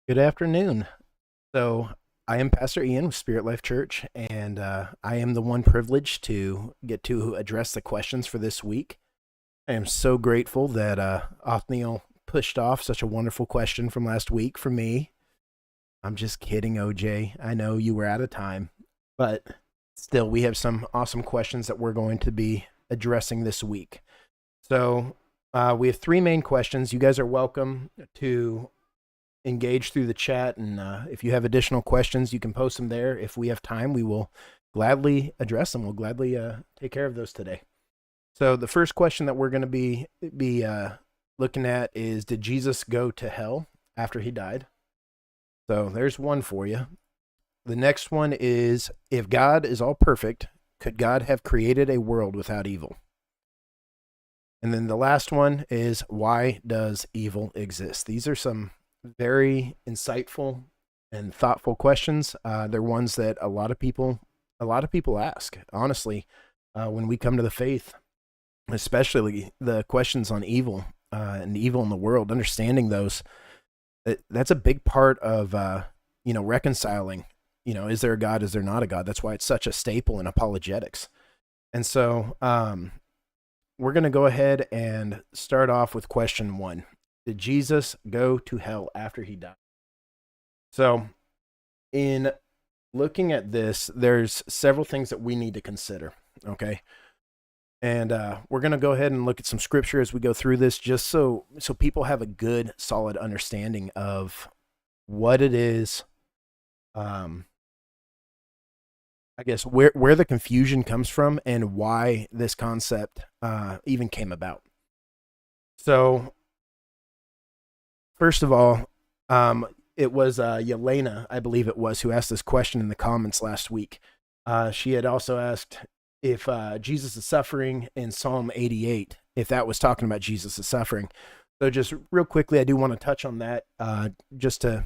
Good afternoon. So, I am Pastor Ian with Spirit Life Church, and I am the one privileged to get to address the questions for this week. I am so grateful that Othniel pushed off such a wonderful question from last week for me. I'm just kidding, OJ. I know you were out of time, but still, we have some awesome questions that we're going to be addressing this week. So, we have three main questions. You guys are welcome to engage through the chat, and if you have additional questions, you can post them there. If we have time, we will gladly address them. We'll gladly take care of those today. So the first question that we're going to be looking at is, did Jesus go to hell after he died? So there's one for you. The next one is, if God is all perfect, could God have created a world without evil? And then the last one is, why does evil exist? These are some very insightful and thoughtful questions. They're ones that a lot of people ask. Honestly, when we come to the faith, especially the questions on evil and evil in the world, understanding those, that's a big part of reconciling. Is there a God? Is there not a God? That's why it's such a staple in apologetics. And so we're going to go ahead and start off with question one. Did Jesus go to hell after he died? So, in looking at this, there's several things that we need to consider, okay? And we're going to go ahead and look at some scripture as we go through this, just so people have a good, solid understanding of what it is, I guess, where the confusion comes from and why this concept even came about. So, first of all, it was Yelena, I believe it was, who asked this question in the comments last week. She had also asked if Jesus' suffering in Psalm 88, if that was talking about Jesus' suffering. So just real quickly, I do want to touch on that just to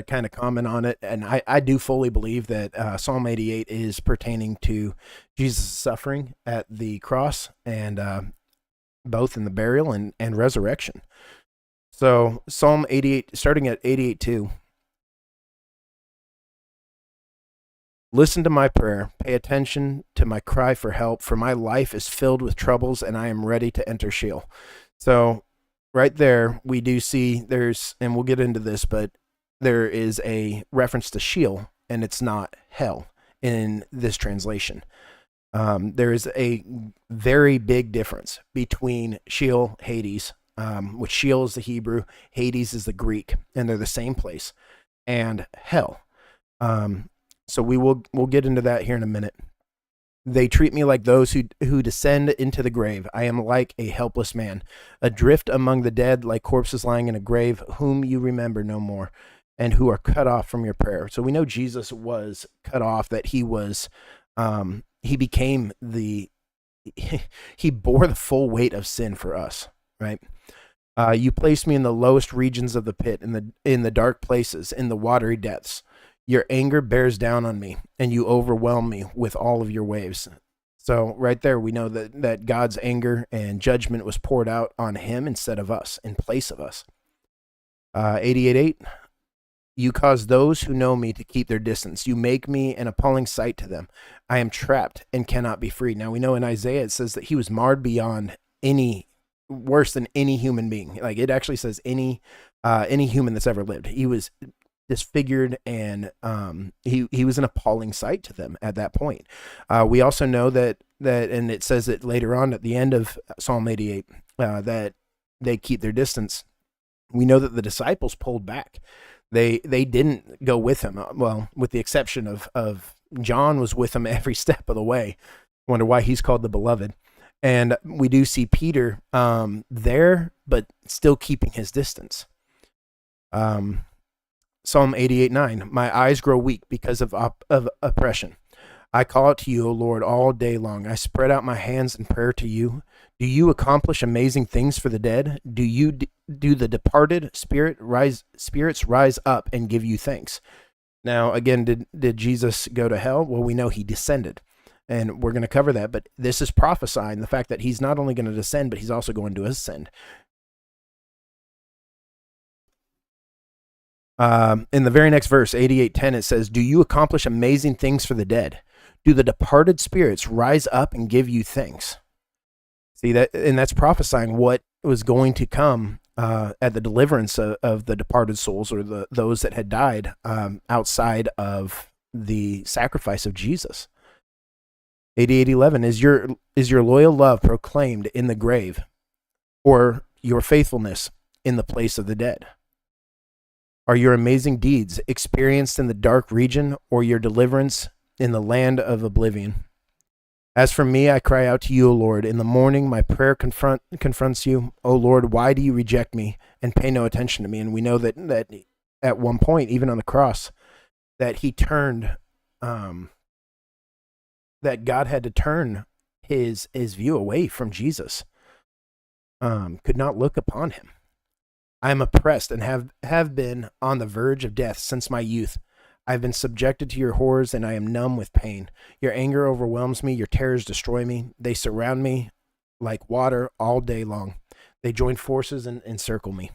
kind of comment on it. And I do fully believe that Psalm 88 is pertaining to Jesus' suffering at the cross, and both in the burial and resurrection. So Psalm 88, starting at 88:2. Listen to my prayer. Pay attention to my cry for help, for my life is filled with troubles and I am ready to enter Sheol. So right there, we do see and we'll get into this, but there is a reference to Sheol, and it's not hell in this translation. There is a very big difference between Sheol, Hades, which Sheol is the Hebrew, Hades is the Greek, and they're the same place, and hell. So we'll get into that here in a minute. They treat me like those who descend into the grave. I am like a helpless man, adrift among the dead, like corpses lying in a grave, whom you remember no more, and who are cut off from your prayer. So we know Jesus was cut off, that he was, he became he bore the full weight of sin for us, right? You placed me in the lowest regions of the pit, in the dark places, in the watery depths. Your anger bears down on me, and you overwhelm me with all of your waves. So right there, we know that God's anger and judgment was poured out on him instead of us, in place of us. 88:8. You cause those who know me to keep their distance. You make me an appalling sight to them. I am trapped and cannot be freed. Now we know in Isaiah it says that he was marred beyond worse than any human being. Like, it actually says any human that's ever lived. He was disfigured, and he was an appalling sight to them at that point. We also know that, and it says it later on at the end of Psalm 88, that they keep their distance. We know that the disciples pulled back. They didn't go with him. Well, with the exception of John was with him every step of the way. Wonder why he's called the beloved. And we do see Peter there, but still keeping his distance. Psalm 88:9. My eyes grow weak because of oppression. I call out to you, O Lord, all day long. I spread out my hands in prayer to you. Do you accomplish amazing things for the dead? Do the departed spirits rise up and give you thanks? Now, again, did Jesus go to hell? Well, we know he descended, and we're going to cover that. But this is prophesying the fact that he's not only going to descend, but he's also going to ascend. In the very next verse, 88:10, it says, "Do you accomplish amazing things for the dead? Do the departed spirits rise up and give you thanks?" See that, and that's prophesying what was going to come at the deliverance of the departed souls, or those that had died outside of the sacrifice of Jesus. 88:11, is your loyal love proclaimed in the grave, or your faithfulness in the place of the dead? Are your amazing deeds experienced in the dark region, or your deliverance in the land of oblivion? As for me, I cry out to you, O Lord. In the morning, my prayer confronts you. O Lord, why do you reject me and pay no attention to me? And we know that at one point, even on the cross, that he turned, that God had to turn his view away from Jesus, could not look upon him. I am oppressed and have been on the verge of death since my youth. I've been subjected to your horrors, and I am numb with pain. Your anger overwhelms me. Your terrors destroy me. They surround me like water all day long. They join forces and encircle me.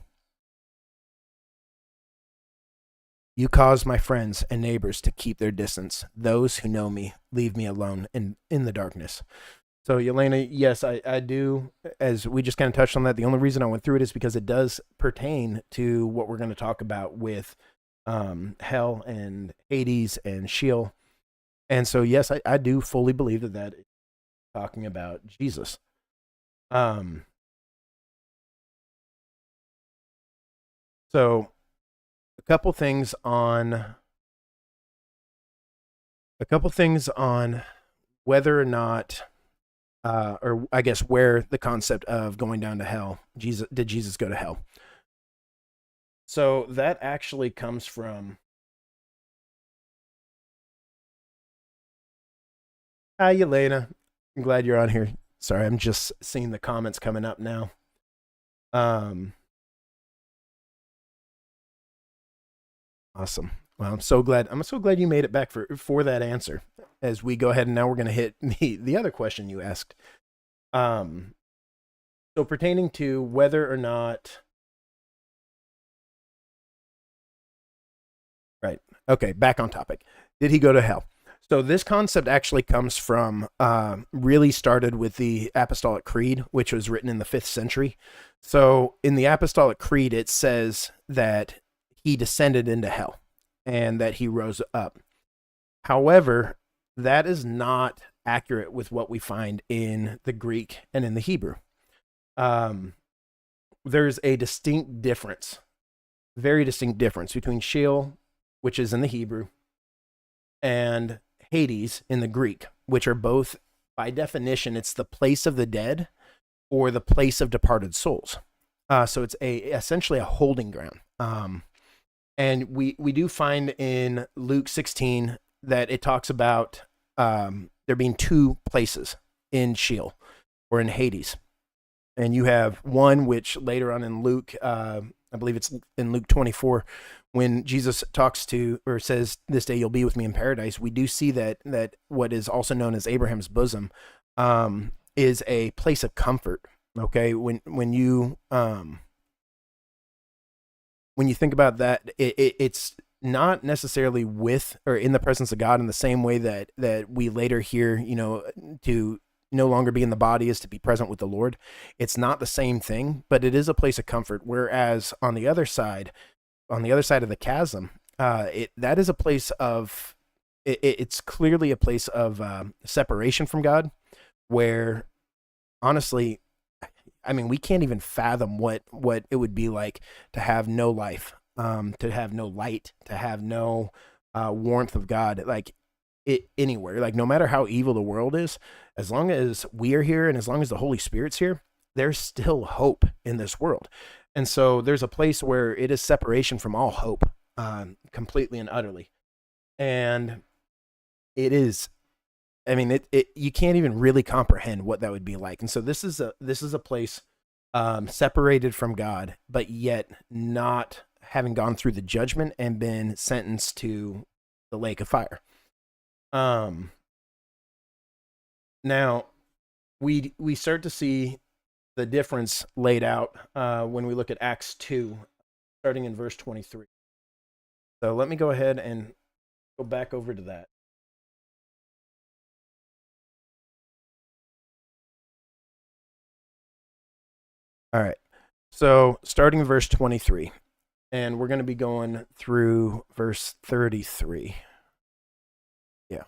You cause my friends and neighbors to keep their distance. Those who know me leave me alone in the darkness. So, Yelena, yes, I do. As we just kind of touched on that, the only reason I went through it is because it does pertain to what we're going to talk about with hell and Hades and Sheol. And so, yes, I do fully believe that is talking about Jesus. So, a couple things on whether or not, or I guess where the concept of going down to hell, did Jesus go to hell? So that actually comes from, hi, Elena. I'm glad you're on here. Sorry, I'm just seeing the comments coming up now. Awesome. Well, I'm so glad you made it back for that answer. As we go ahead, and now we're going to hit the other question you asked. So pertaining to whether or not, right? Okay, back on topic. Did he go to hell? So this concept actually comes from, really started with the Apostolic Creed, which was written in the 5th century. So in the Apostolic Creed, it says that he descended into hell and that he rose up. However, that is not accurate with what we find in the Greek and in the Hebrew. There's a distinct difference, very distinct difference between Sheol, which is in the Hebrew, and Hades in the Greek, which are both, by definition, it's the place of the dead or the place of departed souls. So it's essentially a holding ground. And we do find in Luke 16 that it talks about there being 2 places in Sheol or in Hades. And you have one which later on in Luke, I believe it's in Luke 24, when Jesus talks to, or says, "This day you'll be with me in paradise," we do see that what is also known as Abraham's bosom is a place of comfort. Okay, when you think about that, it's not necessarily with or in the presence of God in the same way that we later hear, to no longer be in the body is to be present with the Lord. It's not the same thing, but it is a place of comfort. Whereas on the other side of the chasm, that is a place of, it's clearly a place of separation from God, where honestly, I mean, we can't even fathom what it would be like to have no life, to have no light, to have no warmth of God, like anywhere. Like, no matter how evil the world is, as long as we are here and as long as the Holy Spirit's here, there's still hope in this world. And so there's a place where it is separation from all hope, completely and utterly. And it is, I mean, you can't even really comprehend what that would be like. And so this is a place separated from God, but yet not having gone through the judgment and been sentenced to the lake of fire. Now we start to see the difference laid out when we look at Acts 2, starting in verse 23. So let me go ahead and go back over to that. All right. So starting verse 23, and we're going to be going through verse 33. Yeah.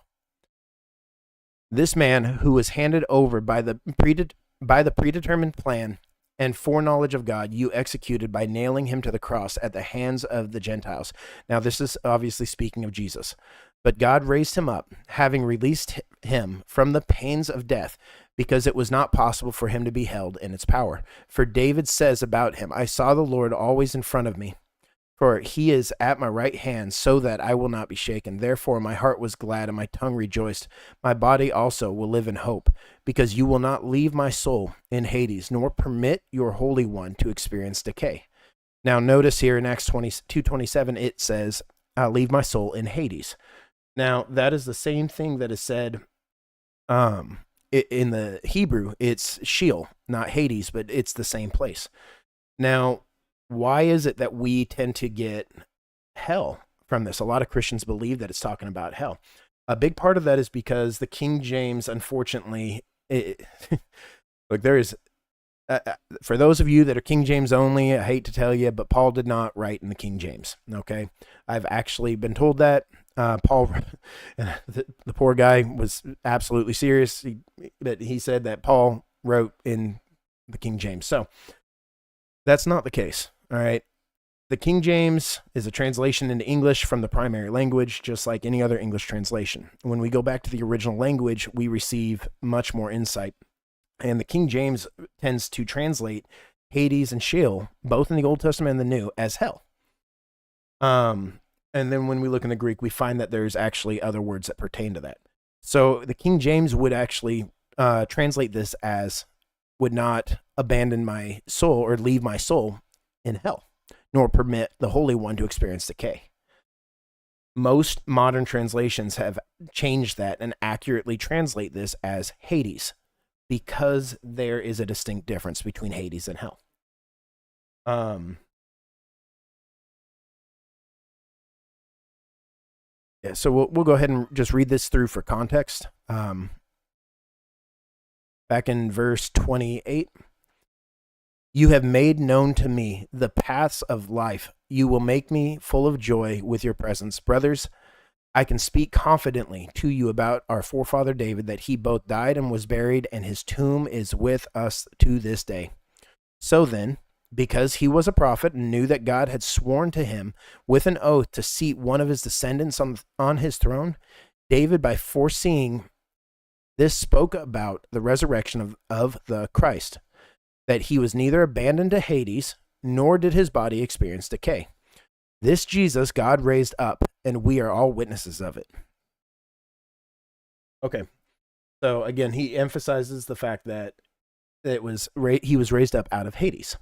This man who was handed over by the predetermined plan and foreknowledge of God, you executed by nailing him to the cross at the hands of the Gentiles. Now, this is obviously speaking of Jesus. But God raised him up, having released him from the pains of death, because it was not possible for him to be held in its power. For David says about him, I saw the Lord always in front of me, for he is at my right hand, so that I will not be shaken. Therefore my heart was glad and my tongue rejoiced. My body also will live in hope, because you will not leave my soul in Hades, nor permit your Holy One to experience decay. Now notice here in Acts 2:27, it says, I'll leave my soul in Hades. Now that is the same thing that is said in the Hebrew. It's Sheol, not Hades, but it's the same place. Now, why is it that we tend to get hell from this? A lot of Christians believe that it's talking about hell. A big part of that is because the King James, unfortunately, look, there is, for those of you that are King James only, I hate to tell you, but Paul did not write in the King James. Okay. I've actually been told that. Paul, the poor guy was absolutely serious, but he said that Paul wrote in the King James. So that's not the case. All right. The King James is a translation into English from the primary language, just like any other English translation. When we go back to the original language, we receive much more insight. And the King James tends to translate Hades and Sheol, both in the Old Testament and the New, as hell. And then when we look in the Greek, we find that there's actually other words that pertain to that. So the King James would actually translate this as, would not abandon my soul or leave my soul in hell, nor permit the Holy One to experience decay. Most modern translations have changed that and accurately translate this as Hades, because there is a distinct difference between Hades and hell. Yeah, so we'll go ahead and just read this through for context. Back in verse 28, you have made known to me the paths of life. You will make me full of joy with your presence. Brothers, I can speak confidently to you about our forefather David, that he both died and was buried, and his tomb is with us to this day. So then, because he was a prophet and knew that God had sworn to him with an oath to seat one of his descendants on his throne, David, by foreseeing this, spoke about the resurrection of the Christ, that he was neither abandoned to Hades, nor did his body experience decay. This Jesus God raised up, and we are all witnesses of it. Okay. So again, he emphasizes the fact that he was raised up out of Hades.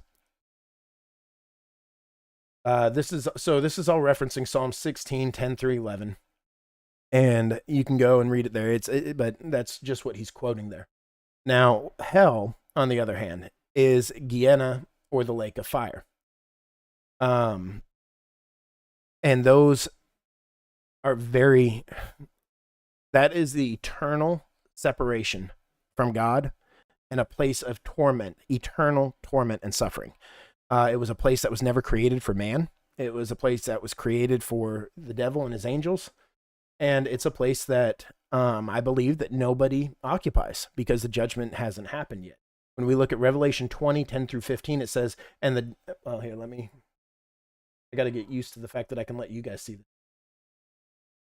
This is all referencing Psalm 16, 10 through 11. And you can go and read it there. But that's just what he's quoting there. Now, hell, on the other hand, is Gehenna, or the lake of fire. And those are that is the eternal separation from God, and a place of torment, eternal torment and suffering. It was a place that was never created for man. It was a place that was created for the devil and his angels. And it's a place that I believe that nobody occupies, because the judgment hasn't happened yet. When we look at Revelation 20, 10 through 15, it says, I got to get used to the fact that I can let you guys see this.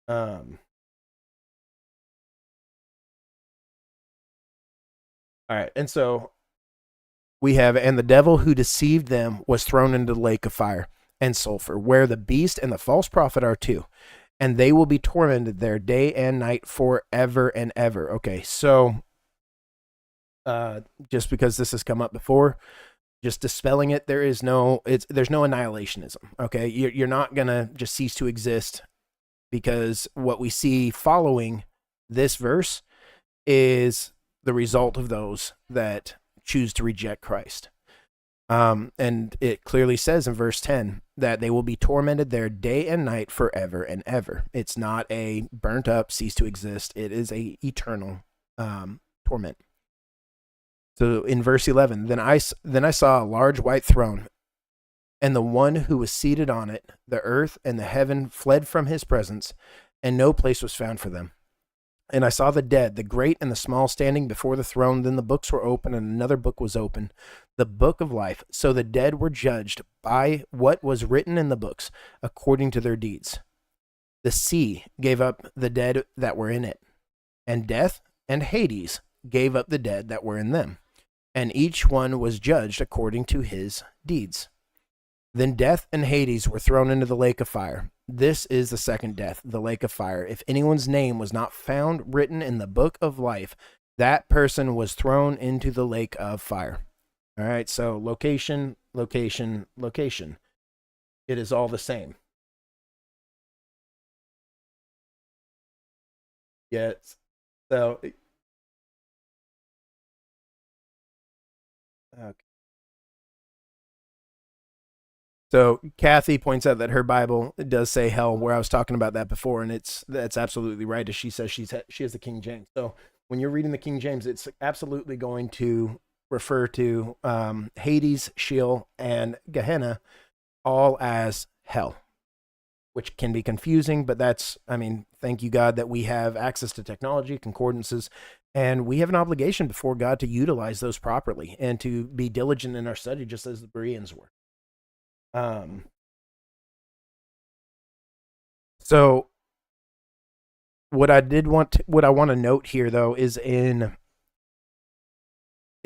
All right. And so we have, and the devil who deceived them was thrown into the lake of fire and sulfur, where the beast and the false prophet are too. And they will be tormented there day and night forever and ever. Okay. So, just because this has come up before, just dispelling it, there's no annihilationism. Okay. You're not going to just cease to exist, because what we see following this verse is the result of those that choose to reject Christ. And it clearly says in verse 10, that they will be tormented there day and night forever and ever. It's not a burnt up, cease to exist. It is a eternal torment. So in verse 11, then I saw a large white throne, and the one who was seated on it. The earth and the heaven fled from his presence, and no place was found for them. And I saw the dead, the great and the small, standing before the throne. Then the books were opened, and another book was opened, the book of life. So the dead were judged by what was written in the books, according to their deeds. The sea gave up the dead that were in it, and death and Hades gave up the dead that were in them, and each one was judged according to his deeds. Then death and Hades were thrown into the lake of fire. This is the second death, the lake of fire. If anyone's name was not found written in the book of life, that person was thrown into the lake of fire. All right, so location, location, location. It is all the same. Yes. So, okay. So Kathy points out that her Bible does say hell, where I was talking about that before, and that's absolutely right. As she says, she has the King James. So when you're reading the King James, it's absolutely going to refer to Hades, Sheol, and Gehenna all as hell, which can be confusing. But thank you God that we have access to technology, concordances, and we have an obligation before God to utilize those properly and to be diligent in our study, just as the Bereans were. So what I want to note here though is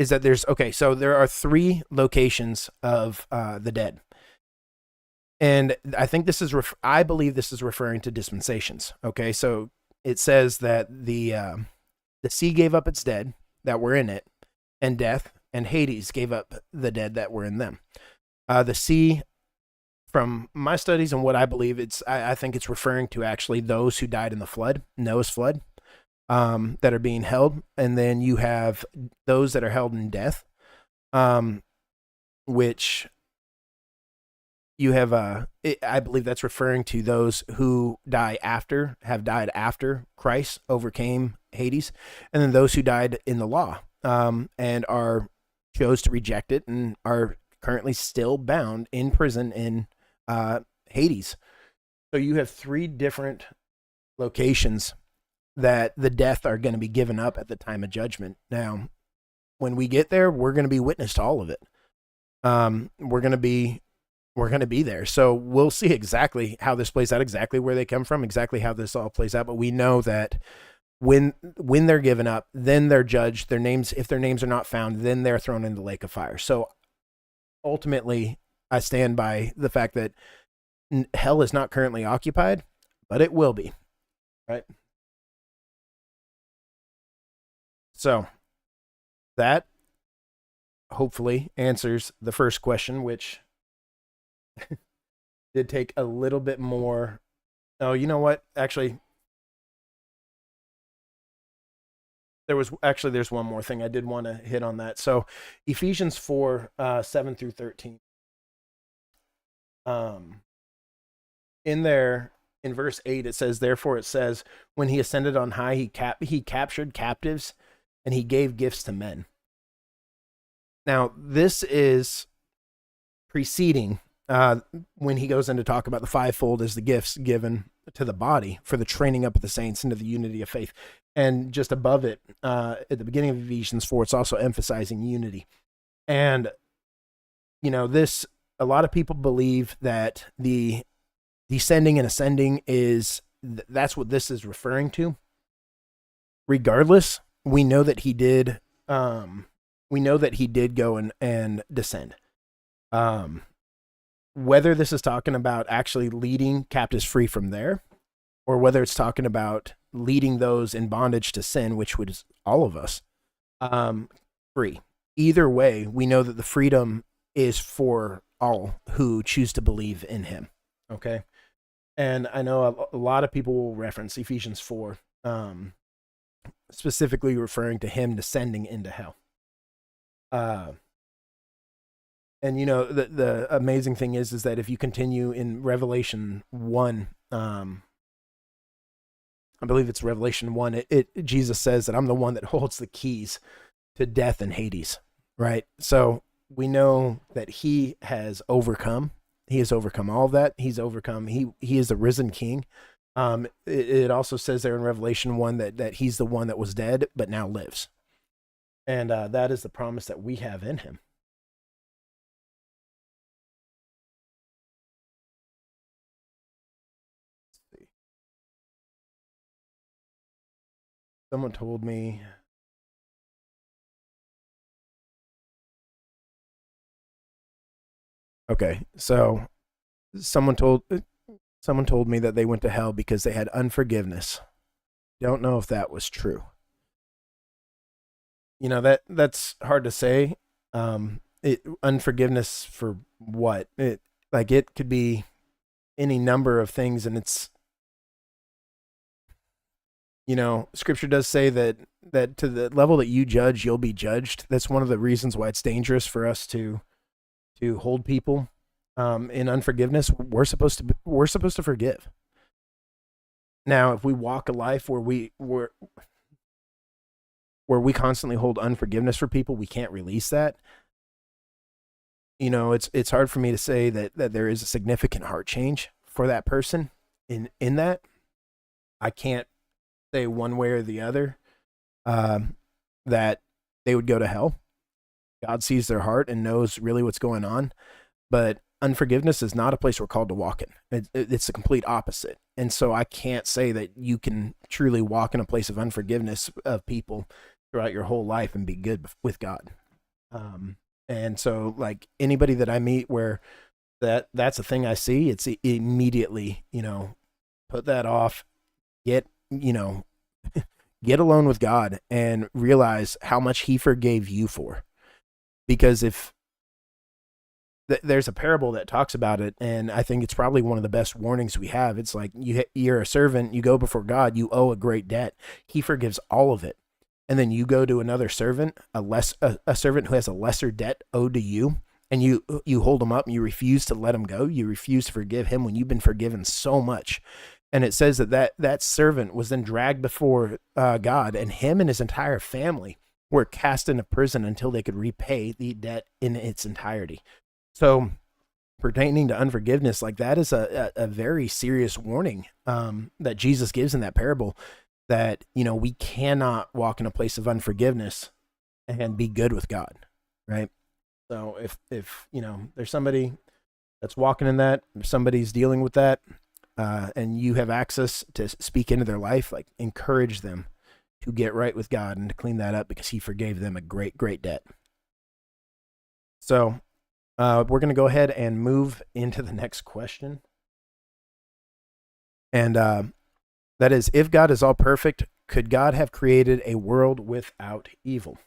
that there are 3 locations of the dead. And I think I believe this is referring to dispensations. Okay. So it says that the sea gave up its dead that were in it, and death and Hades gave up the dead that were in them. The sea, from my studies and what I believe, I think it's referring to actually those who died in the flood, Noah's flood, that are being held. And then you have those that are held in death, which you have, I believe that's referring to those who have died after Christ overcame Hades. And then those who died in the law, and chose to reject it and are currently still bound in prison in Hades. So you have 3 different locations that the death are going to be given up at the time of judgment. Now, when we get there, we're going to be witness to all of it. We're going to be there. So we'll see exactly how this plays out, exactly where they come from, exactly how this all plays out. But we know that when they're given up, then they're judged. If their names are not found, then they're thrown into the lake of fire. So ultimately, I stand by the fact that hell is not currently occupied, but it will be, right? So that hopefully answers the first question, which did take a little bit more. Oh, you know what? Actually, there's one more thing I did want to hit on that. So Ephesians 4, 7 through 13. In verse 8, it says, therefore it says, when he ascended on high, he captured captives and he gave gifts to men. Now, this is preceding when he goes in to talk about the 5-fold as the gifts given to the body for the training up of the saints into the unity of faith. And just above it, at the beginning of Ephesians 4, it's also emphasizing unity. And, a lot of people believe that the descending and ascending that's what this is referring to. Regardless, we know that he did go and descend. Whether this is talking about actually leading captives free from there, or whether it's talking about leading those in bondage to sin, which was all of us, free. Either way, we know that the freedom is for all who choose to believe in him. Okay. And I know a lot of people will reference Ephesians 4, specifically referring to him descending into hell. And the amazing thing is that if you continue in Revelation 1, I believe it's Revelation 1, Jesus says that I'm the one that holds the keys to death and Hades, right? So we know that he has overcome. He has overcome all of that. He's overcome. He is the risen king. It also says there in Revelation 1 that he's the one that was dead but now lives. And that is the promise that we have in him. Someone told me. Okay, so someone told someone told me that they went to hell because they had unforgiveness. Don't know if that was true. That's hard to say. Unforgiveness for what? It could be any number of things, and it's Scripture does say that to the level that you judge, you'll be judged. That's one of the reasons why it's dangerous for us to hold people in unforgiveness. We're supposed to forgive. Now, if we walk a life where we constantly hold unforgiveness for people, we can't release that. It's hard for me to say that there is a significant heart change for that person in that. I can't say one way or the other that they would go to hell. God sees their heart and knows really what's going on, but unforgiveness is not a place we're called to walk in. It's the complete opposite. And so I can't say that you can truly walk in a place of unforgiveness of people throughout your whole life and be good with God. And so, like, anybody that I meet where that's a thing I see, it's immediately, put that off, get, get alone with God and realize how much he forgave you for. Because if there's a parable that talks about it, and I think it's probably one of the best warnings we have. It's like you're a servant, you go before God, you owe a great debt. He forgives all of it. And then you go to another servant, a servant who has a lesser debt owed to you, and you hold him up and you refuse to let him go. You refuse to forgive him when you've been forgiven so much. And it says that servant was then dragged before God, and him and his entire family were cast into prison until they could repay the debt in its entirety. So pertaining to unforgiveness, like, that is a very serious warning that Jesus gives in that parable, that, we cannot walk in a place of unforgiveness and be good with God, right? So if there's somebody that's walking in that, if somebody's dealing with that, and you have access to speak into their life, like, encourage them to get right with God and to clean that up, because he forgave them a great, great debt. So we're going to go ahead and move into the next question. And that is, if God is all perfect, could God have created a world without evil?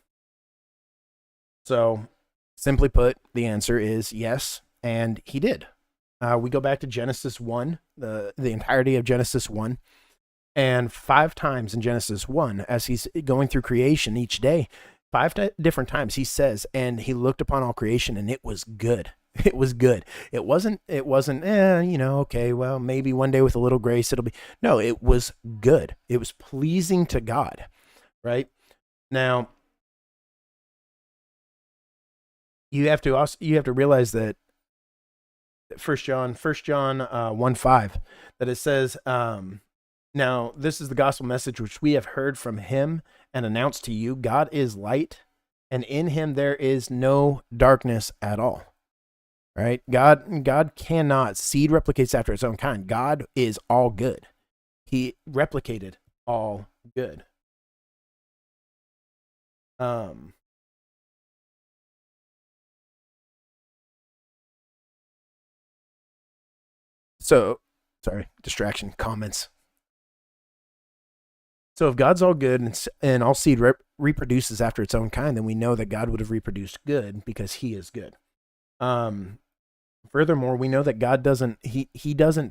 So, simply put, the answer is yes, and he did. We go back to Genesis 1, the entirety of Genesis 1, and 5 times in Genesis 1, as he's going through creation each day, 5 different times he says, and he looked upon all creation, and it was good. It was good. It wasn't, okay, well, maybe one day with a little grace it'll be. No, it was good. It was pleasing to God, right? Now, you have to realize that First John 1:5, that it says, now this is the gospel message which we have heard from him and announced to you. God is light, and in him there is no darkness at all. Right? God cannot. Seed replicates after its own kind. God is all good. He replicated all good. So, sorry, distraction, comments. So if God's all good and all seed reproduces after its own kind, then we know that God would have reproduced good because he is good. Furthermore, we know that God doesn't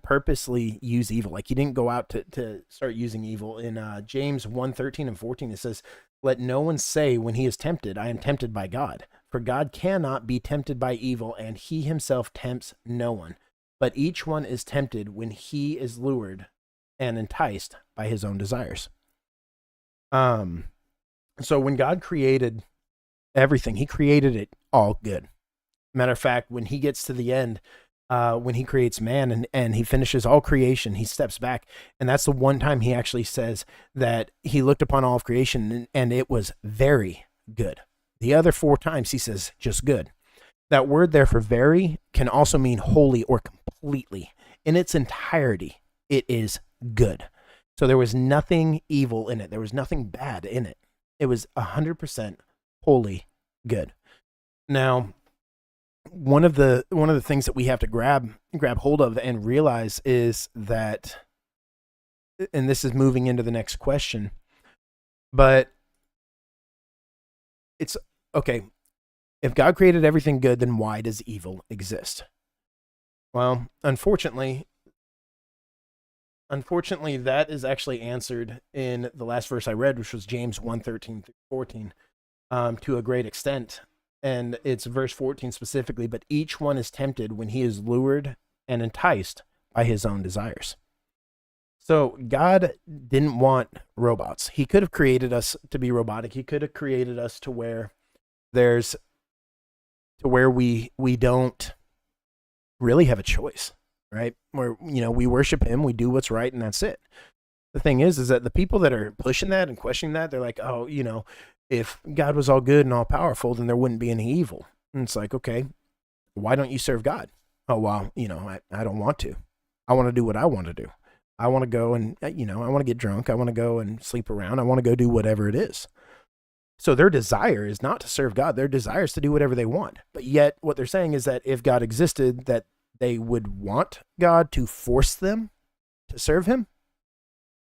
purposely use evil. Like, he didn't go out to start using evil. In James 1:13 and 14, it says, let no one say when he is tempted, I am tempted by God. For God cannot be tempted by evil, and he himself tempts no one. But each one is tempted when he is lured and enticed by his own desires. So when God created everything, he created it all good. Matter of fact, when he gets to the end, when he creates man and he finishes all creation, he steps back. And that's the one time he actually says that he looked upon all of creation and it was very good. The other 4 times he says just good. That word there for very can also mean wholly or completely. In its entirety, it is good. So there was nothing evil in it. There was nothing bad in it. It was 100% wholly good. Now, one of the things that we have to grab hold of and realize is that, and this is moving into the next question, but it's okay. If God created everything good, then why does evil exist? Well, unfortunately, that is actually answered in the last verse I read, which was James 1:13-14, to a great extent. And it's verse 14 specifically, but each one is tempted when he is lured and enticed by his own desires. So God didn't want robots. He could have created us to be robotic. He could have created us to where we don't really have a choice, right? Where, we worship him, we do what's right, and that's it. The thing is that the people that are pushing that and questioning that, they're like, oh, if God was all good and all powerful, then there wouldn't be any evil. And it's like, okay, why don't you serve God? Oh, well, I don't want to. I want to do what I want to do. I want to go and, I want to get drunk. I want to go and sleep around. I want to go do whatever it is. So their desire is not to serve God. Their desire is to do whatever they want. But yet what they're saying is that if God existed, that they would want God to force them to serve him.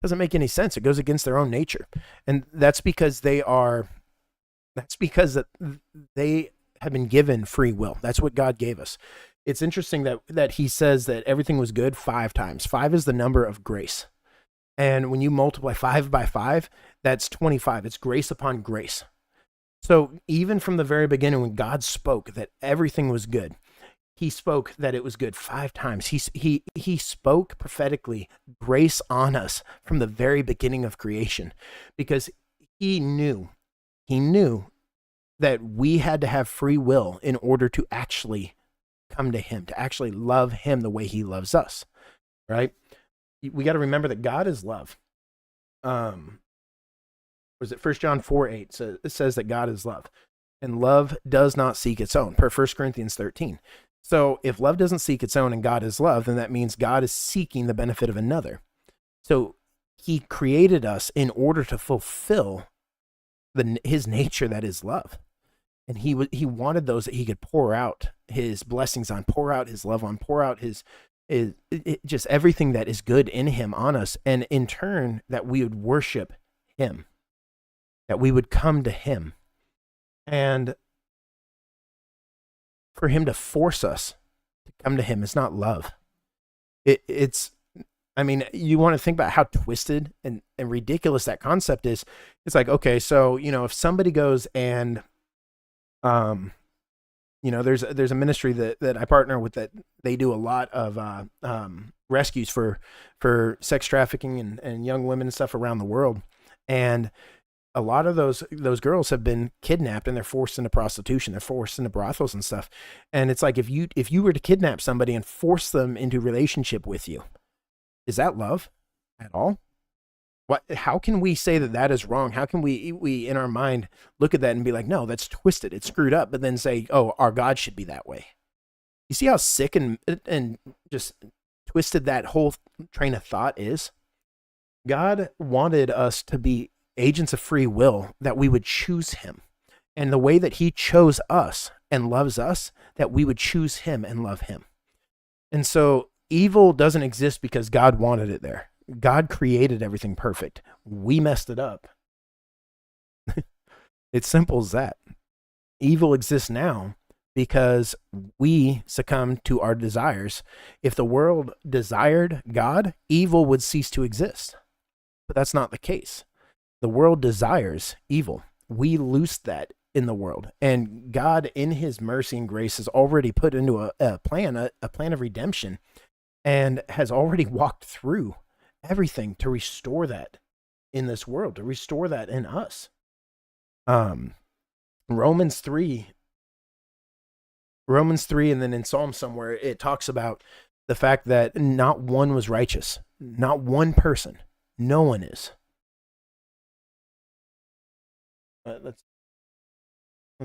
Doesn't make any sense. It goes against their own nature. And that's because they have been given free will. That's what God gave us. It's interesting that he says that everything was good 5 times. 5 is the number of grace. And when you multiply 5 by 5, that's 25. It's grace upon grace. So even from the very beginning, when God spoke that everything was good, he spoke that it was good 5 times. He spoke prophetically grace on us from the very beginning of creation, because he knew that we had to have free will in order to actually come to him, to actually love him the way he loves us, right? We got to remember that God is love. Was it 1 John 4:8? So it says that God is love, and love does not seek its own, per 1 Corinthians 13. So if love doesn't seek its own and God is love, then that means God is seeking the benefit of another. So he created us in order to fulfill his nature, that is love. And he wanted those that he could pour out his blessings on, pour out his love on, pour out his just everything that is good in him on us. And in turn, that we would worship him, that we would come to him. And for him to force us to come to him is not love. It's you want to think about how twisted and ridiculous that concept is. It's like, okay, so, if somebody goes and, there's a ministry that I partner with that they do a lot of rescues for sex trafficking and young women and stuff around the world. And a lot of those girls have been kidnapped and they're forced into prostitution. They're forced into brothels and stuff. And it's like, if you were to kidnap somebody and force them into relationship with you, is that love at all? How can we say that is wrong? How can we in our mind look at that and be like, no, that's twisted, it's screwed up, but then say, oh, our God should be that way? You see how sick and just twisted that whole train of thought is? God wanted us to be agents of free will, that we would choose him. And the way that he chose us and loves us, that we would choose him and love him. And so evil doesn't exist because God wanted it there. God created everything perfect. We messed it up. It's simple as that. Evil exists now because we succumb to our desires. If the world desired God, evil would cease to exist. But that's not the case. The world desires evil. We loosed that in the world. And God, in his mercy and grace, has already put into a plan of redemption, and has already walked through everything to restore that in this world, to restore that in us. Romans 3, and then in Psalm somewhere, it talks about the fact that not one was righteous, not one person. No one is. Let's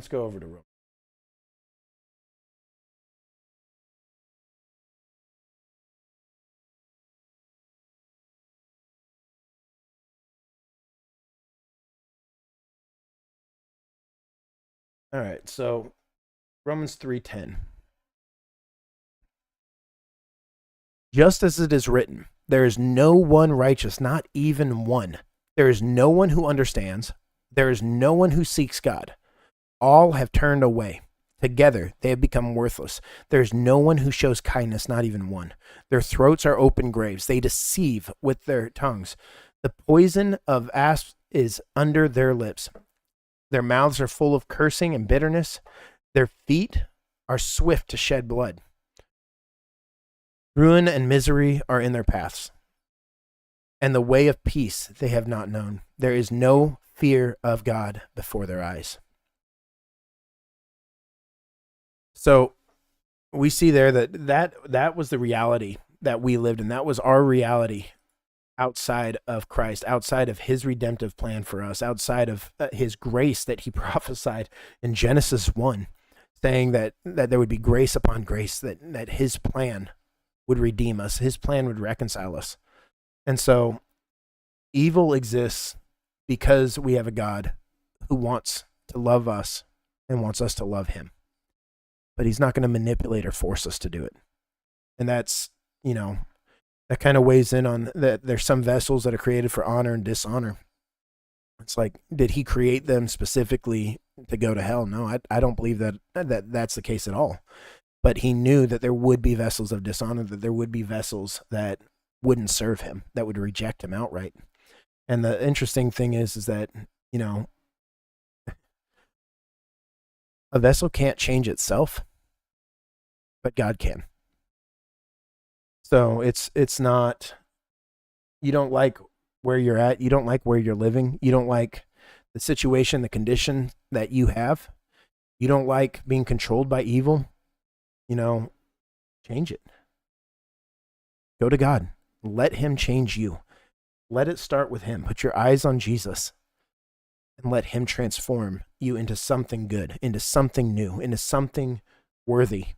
go over to Romans. All right, so Romans 3:10. Just as it is written, there is no one righteous, not even one. There is no one who understands. There is no one who seeks God. All have turned away. Together they have become worthless. There is no one who shows kindness, not even one. Their throats are open graves. They deceive with their tongues. The poison of asps is under their lips. Their mouths are full of cursing and bitterness. Their feet are swift to shed blood. Ruin and misery are in their paths, and the way of peace they have not known. There is no fear of God before their eyes. So we see there that was the reality that we lived in. That was our reality outside of Christ, outside of his redemptive plan for us, outside of his grace that he prophesied in Genesis 1, saying that there would be grace upon grace, that his plan would redeem us, his plan would reconcile us. And so evil exists because we have a God who wants to love us and wants us to love him. But he's not going to manipulate or force us to do it. And that's, that kind of weighs in on that. There's some vessels that are created for honor and dishonor. It's like, did he create them specifically to go to hell? No, I don't believe that's the case at all. But he knew that there would be vessels of dishonor, that there would be vessels that wouldn't serve him, that would reject him outright. And the interesting thing is that, a vessel can't change itself, but God can. So it's not, you don't like where you're at, you don't like where you're living, you don't like the situation, the condition that you have, you don't like being controlled by evil, change it. Go to God. Let him change you. Let it start with him. Put your eyes on Jesus and let him transform you into something good, into something new, into something worthy.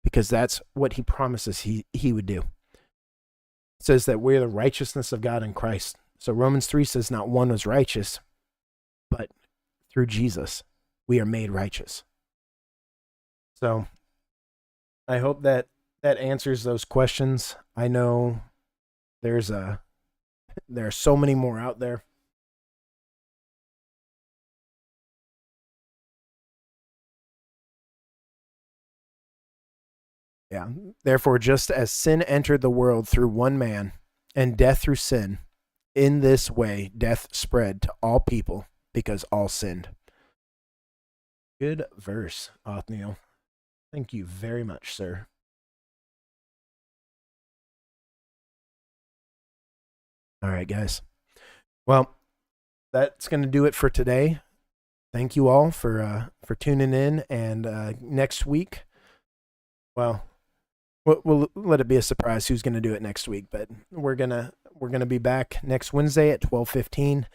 Because that's what he promises he would do. It says that we're the righteousness of God in Christ. So Romans 3 says not one was righteous, but through Jesus, we are made righteous. So I hope that answers those questions. I know there are so many more out there. Yeah. Therefore, just as sin entered the world through one man, and death through sin, in this way death spread to all people because all sinned. Good verse, Othniel. Thank you very much, sir. All right, guys. Well, that's going to do it for today. Thank you all for tuning in. And next week, well, we'll let it be a surprise who's going to do it next week. But we're gonna be back next Wednesday at 12:15.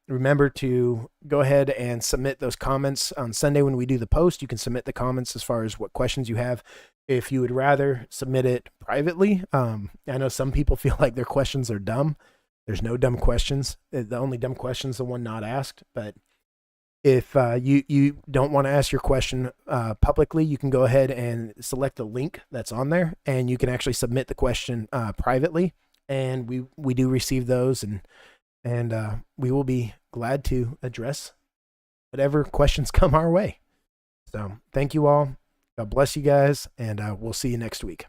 Remember to go ahead and submit those comments on Sunday when we do the post. You can submit the comments as far as what questions you have. If you would rather submit it privately, I know some people feel like their questions are dumb. There's no dumb questions. The only dumb question is the one not asked. But if you don't want to ask your question publicly, you can go ahead and select the link that's on there, and you can actually submit the question privately. And we do receive those, and we will be glad to address whatever questions come our way. So thank you all. God bless you guys, and we'll see you next week.